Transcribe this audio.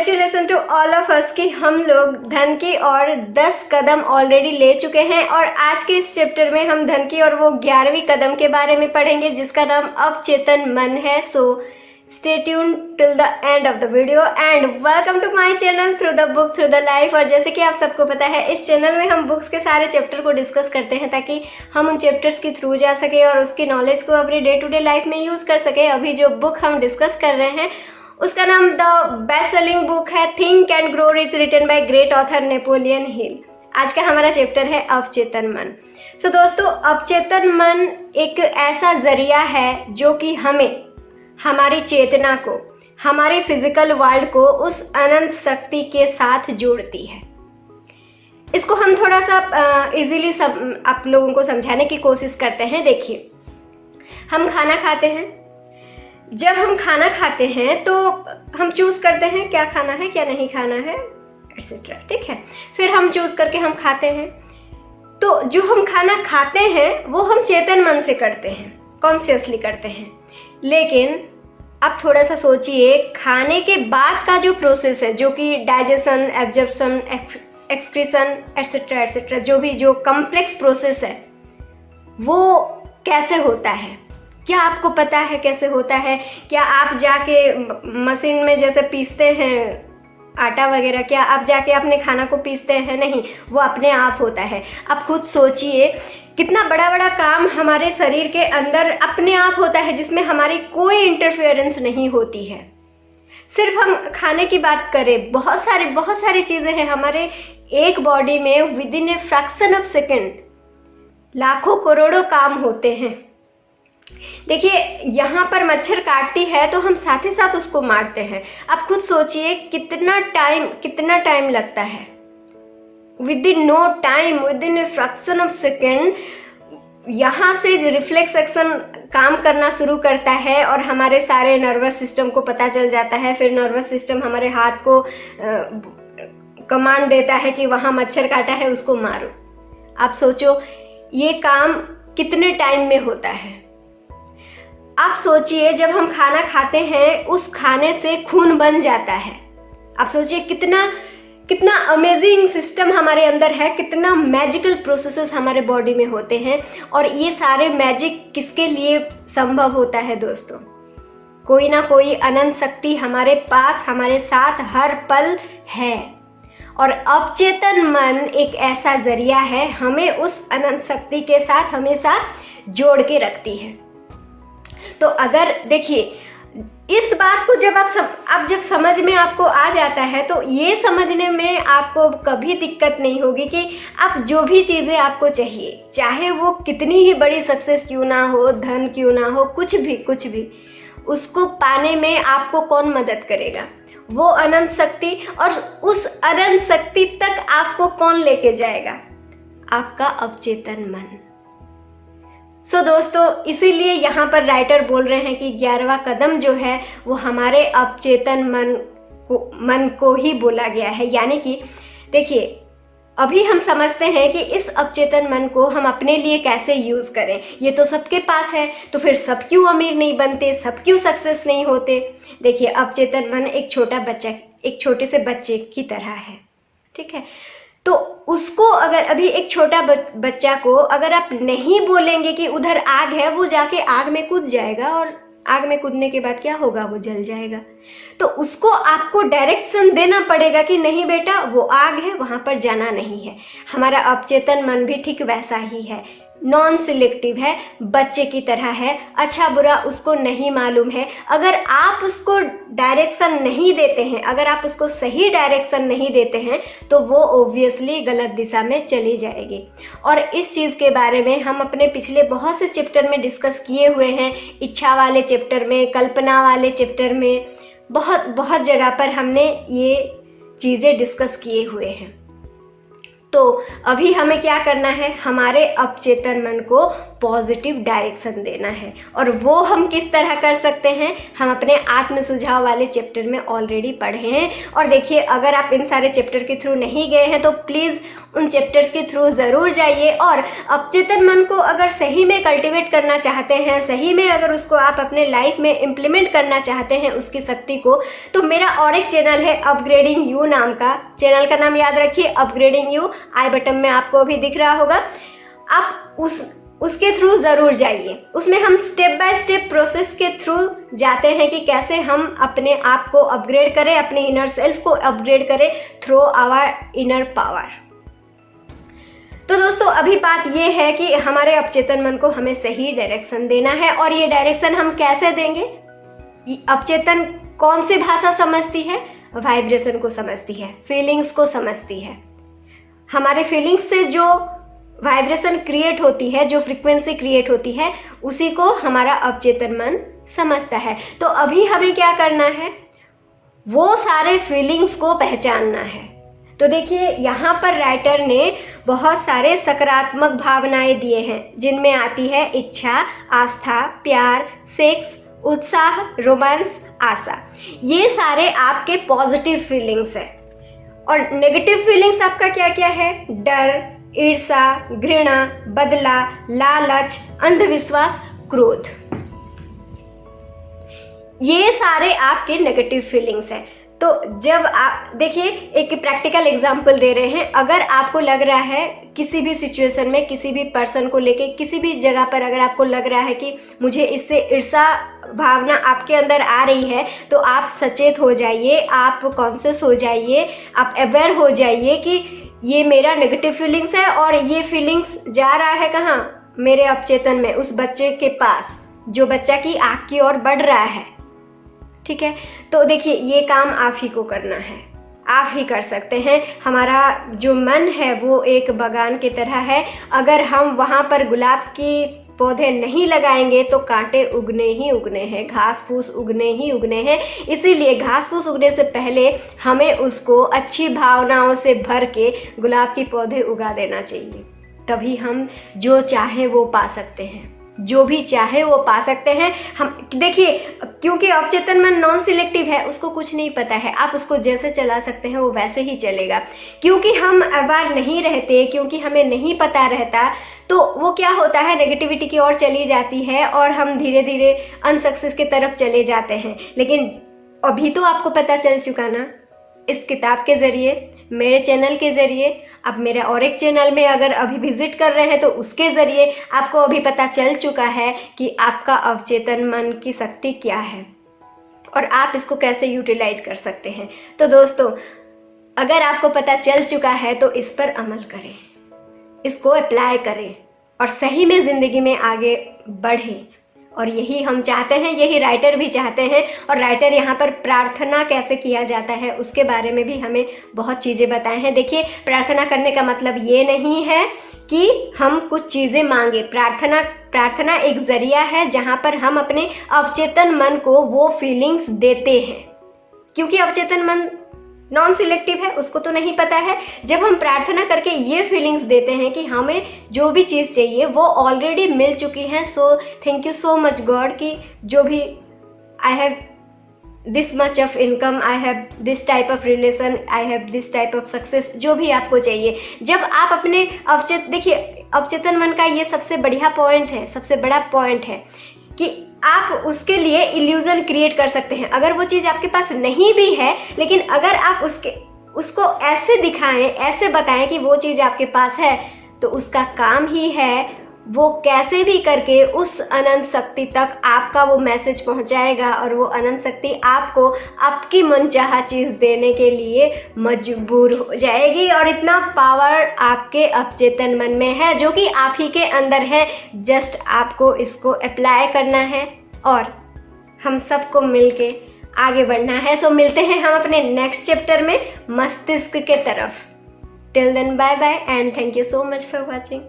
Congratulation to all of us कि हम लोग धन की और 10 कदम ऑलरेडी ले चुके हैं और आज के इस चैप्टर में हम धन की और वो 11वीं कदम के बारे में पढ़ेंगे जिसका नाम अवचेतन मन है। So stay tune till the end of the video and welcome to my channel through the book through the life. और जैसे कि आप सबको पता है इस चैनल में हम बुक्स के सारे चैप्टर को डिस्कस करते हैं ताकि हम उन चैप्टर्स के थ्रू जा सके और उसकी नॉलेज को अपनी डे टू डे लाइफ में यूज़ कर सके। अभी जो बुक हम डिस्कस कर रहे हैं उसका नाम द बेस्ट सेलिंग बुक है think and grow rich, written by great author Napoleon Hill. आज का हमारा चैप्टर है अवचेतन मन। सो दोस्तों, अवचेतन मन एक ऐसा जरिया है जो कि हमें हमारी चेतना को, हमारे फिजिकल वर्ल्ड को उस अनंत शक्ति के साथ जोड़ती है। इसको हम थोड़ा सा इजीली आप लोगों को समझाने की कोशिश करते हैं। देखिए, हम खाना खाते हैं। जब हम खाना खाते हैं तो हम चूज करते हैं क्या खाना है क्या नहीं खाना है एक्सेट्रा, ठीक है। फिर हम चूज करके हम खाते हैं। तो जो हम खाना खाते हैं वो हम चेतन मन से करते हैं, कॉन्शियसली करते हैं। लेकिन आप थोड़ा सा सोचिए, खाने के बाद का जो प्रोसेस है जो कि digestion, absorption, excretion etcetera etcetera, जो कॉम्प्लेक्स प्रोसेस है वो कैसे होता है? क्या आपको पता है कैसे होता है? क्या आप जाके मशीन में जैसे पीसते हैं आटा वगैरह, क्या आप जाके अपने खाना को पीसते हैं? नहीं, वो अपने आप होता है। आप खुद सोचिए कितना बड़ा बड़ा काम हमारे शरीर के अंदर अपने आप होता है जिसमें हमारी कोई इंटरफेरेंस नहीं होती है। सिर्फ हम खाने की बात करें, बहुत सारी चीज़ें हैं हमारे एक बॉडी में। With in a fraction of second लाखों करोड़ों काम होते हैं। देखिए, यहाँ पर मच्छर काटती है तो हम साथ ही साथ उसको मारते हैं। आप खुद सोचिए कितना टाइम लगता है। Within no time, within a fraction of second यहाँ से रिफ्लेक्स एक्शन काम करना शुरू करता है और हमारे सारे नर्वस सिस्टम को पता चल जाता है। फिर नर्वस सिस्टम हमारे हाथ को कमांड देता है कि वहाँ मच्छर काटा है, उसको मारो। आप सोचो ये काम कितने टाइम में होता है। आप सोचिए जब हम खाना खाते हैं उस खाने से खून बन जाता है। आप सोचिए कितना अमेजिंग सिस्टम हमारे अंदर है, कितना मैजिकल प्रोसेसेस हमारे बॉडी में होते हैं। और ये सारे मैजिक किसके लिए संभव होता है दोस्तों? कोई ना कोई अनंत शक्ति हमारे पास, हमारे साथ हर पल है। और अवचेतन मन एक ऐसा जरिया है, हमें उस अनंत शक्ति के साथ हमेशा जोड़ के रखती है। तो अगर देखिए, इस बात को जब समझ में आपको आ जाता है तो ये समझने में आपको कभी दिक्कत नहीं होगी कि आप जो भी चीज़ें आपको चाहिए, चाहे वो कितनी ही बड़ी सक्सेस क्यों ना हो, धन क्यों ना हो, कुछ भी, उसको पाने में आपको कौन मदद करेगा? वो अनंत शक्ति। और उस अनंत शक्ति तक आपको कौन लेके जाएगा? आपका अवचेतन मन। सो दोस्तों, इसीलिए यहाँ पर राइटर बोल रहे हैं कि 11वां कदम जो है वो हमारे अवचेतन मन को ही बोला गया है। यानी कि देखिए, अभी हम समझते हैं कि इस अवचेतन मन को हम अपने लिए कैसे यूज़ करें। ये तो सबके पास है, तो फिर सब क्यों अमीर नहीं बनते, सब क्यों सक्सेस नहीं होते? देखिए, अवचेतन मन एक छोटे से बच्चे की तरह है, ठीक है। तो उसको अगर अभी एक छोटा बच्चा को अगर आप नहीं बोलेंगे कि उधर आग है, वो जाके आग में कूद जाएगा और आग में कूदने के बाद क्या होगा? वो जल जाएगा। तो उसको आपको डायरेक्शन देना पड़ेगा कि नहीं बेटा, वो आग है, वहाँ पर जाना नहीं है। हमारा अवचेतन मन भी ठीक वैसा ही है, नॉन सिलेक्टिव है, बच्चे की तरह है। अच्छा बुरा उसको नहीं मालूम है। अगर आप उसको डायरेक्शन नहीं देते हैं, अगर आप उसको सही डायरेक्शन नहीं देते हैं तो वो ऑब्वियसली गलत दिशा में चली जाएगी। और इस चीज़ के बारे में हम अपने पिछले बहुत से चैप्टर में डिस्कस किए हुए हैं। इच्छा वाले चैप्टर में, कल्पना वाले चैप्टर में, बहुत जगह पर हमने ये चीज़ें डिस्कस किए हुए हैं। तो अभी हमें क्या करना है? हमारे अवचेतन मन को पॉजिटिव डायरेक्शन देना है। और वो हम किस तरह कर सकते हैं, हम अपने आत्म सुझाव वाले चैप्टर में ऑलरेडी पढ़े हैं। और देखिए, अगर आप इन सारे चैप्टर के थ्रू नहीं गए हैं तो प्लीज़ उन चैप्टर्स के थ्रू ज़रूर जाइए। और अवचेतन मन को अगर सही में कल्टिवेट करना चाहते हैं, सही में अगर उसको आप अपने लाइफ में इम्प्लीमेंट करना चाहते हैं उसकी शक्ति को, तो मेरा और एक चैनल है अपग्रेडिंग यू नाम का। चैनल का नाम याद रखिए, अपग्रेडिंग यू, आई बटन में आपको अभी दिख रहा होगा। आप उसके थ्रू ज़रूर जाइए। उसमें हम स्टेप बाय स्टेप प्रोसेस के थ्रू जाते हैं कि कैसे हम अपने आप को अपग्रेड करें, अपने इनर सेल्फ को अपग्रेड करें थ्रू आवर इनर पावर। तो दोस्तों, अभी बात ये है कि हमारे अवचेतन मन को हमें सही डायरेक्शन देना है। और ये डायरेक्शन हम कैसे देंगे? अवचेतन कौन सी भाषा समझती है? वाइब्रेशन को समझती है, फीलिंग्स को समझती है। हमारे फीलिंग्स से जो वाइब्रेशन क्रिएट होती है, जो फ्रीक्वेंसी क्रिएट होती है, उसी को हमारा अवचेतन मन समझता है। तो अभी हमें क्या करना है? वो सारे फीलिंग्स को पहचानना है। तो देखिए, यहाँ पर राइटर ने बहुत सारे सकारात्मक भावनाएं दिए हैं, जिनमें आती है इच्छा, आस्था, प्यार, सेक्स, उत्साह, रोमांस, आशा। ये सारे आपके पॉजिटिव फीलिंग्स हैं। और नेगेटिव फीलिंग्स आपका क्या क्या है? डर, ईर्ष्या, घृणा, बदला, लालच, अंधविश्वास, क्रोध। ये सारे आपके नेगेटिव फीलिंग्स हैं। तो जब आप देखिए, एक प्रैक्टिकल एग्जांपल दे रहे हैं। अगर आपको लग रहा है किसी भी सिचुएशन में, किसी भी पर्सन को लेके, किसी भी जगह पर अगर आपको लग रहा है कि मुझे इससे ईर्ष्या भावना आपके अंदर आ रही है, तो आप सचेत हो जाइए, आप कॉन्शियस हो जाइए, आप अवेयर हो जाइए कि ये मेरा नेगेटिव फीलिंग्स है और ये फीलिंग्स जा रहा है कहाँ? मेरे अवचेतन में, उस बच्चे के पास, जो बच्चा की आँख की ओर बढ़ रहा है। ठीक है, तो देखिए, ये काम आप ही को करना है, आप ही कर सकते हैं। हमारा जो मन है वो एक बागान की तरह है। अगर हम वहाँ पर गुलाब की पौधे नहीं लगाएंगे तो कांटे उगने ही उगने हैं, घास फूस उगने ही उगने हैं। इसीलिए घास फूस उगने से पहले हमें उसको अच्छी भावनाओं से भर के गुलाब की पौधे उगा देना चाहिए। तभी हम जो चाहे वो पा सकते हैं, जो भी चाहे वो पा सकते हैं। हम देखिए, क्योंकि अवचेतन मन नॉन सिलेक्टिव है, उसको कुछ नहीं पता है, आप उसको जैसे चला सकते हैं वो वैसे ही चलेगा। क्योंकि हम अवेयर नहीं रहते, क्योंकि हमें नहीं पता रहता, तो वो क्या होता है, नेगेटिविटी की ओर चली जाती है और हम धीरे धीरे अनसक्सेस की तरफ चले जाते हैं। लेकिन अभी तो आपको पता चल चुका ना, इस किताब के ज़रिए, मेरे चैनल के ज़रिए, आप मेरे और एक चैनल में अगर अभी विजिट कर रहे हैं तो उसके ज़रिए आपको अभी पता चल चुका है कि आपका अवचेतन मन की शक्ति क्या है और आप इसको कैसे यूटिलाइज कर सकते हैं। तो दोस्तों, अगर आपको पता चल चुका है तो इस पर अमल करें, इसको अप्लाई करें और सही में ज़िंदगी में आगे बढ़ें। और यही हम चाहते हैं, यही राइटर भी चाहते हैं। और राइटर यहाँ पर प्रार्थना कैसे किया जाता है उसके बारे में भी हमें बहुत चीज़ें बताए हैं। देखिए, प्रार्थना करने का मतलब ये नहीं है कि हम कुछ चीज़ें मांगे। प्रार्थना एक ज़रिया है जहाँ पर हम अपने अवचेतन मन को वो फीलिंग्स देते हैं। क्योंकि अवचेतन मन नॉन सिलेक्टिव है, उसको तो नहीं पता है। जब हम प्रार्थना करके ये फीलिंग्स देते हैं कि हमें जो भी चीज़ चाहिए वो ऑलरेडी मिल चुकी है, so thank you so much God कि जो भी I have this much of income, I have this type of relation, I have this type of success, जो भी आपको चाहिए। जब आप अपने देखिए, अवचेतन मन का ये सबसे बढ़िया पॉइंट है, सबसे बड़ा पॉइंट है कि आप उसके लिए इल्यूजन क्रिएट कर सकते हैं। अगर वो चीज़ आपके पास नहीं भी है, लेकिन अगर आप उसको ऐसे दिखाएं, ऐसे बताएं कि वो चीज़ आपके पास है, तो उसका काम ही है वो कैसे भी करके उस अनंत शक्ति तक आपका वो मैसेज पहुंचाएगा और वो अनंत शक्ति आपको आपकी मनचाहा चीज़ देने के लिए मजबूर हो जाएगी। और इतना पावर आपके अवचेतन मन में है जो कि आप ही के अंदर है। जस्ट आपको इसको अप्लाई करना है और हम सबको मिलके आगे बढ़ना है। सो मिलते हैं हम अपने नेक्स्ट चैप्टर में, मस्तिष्क के तरफ। Till then, bye bye and thank you so much for watching.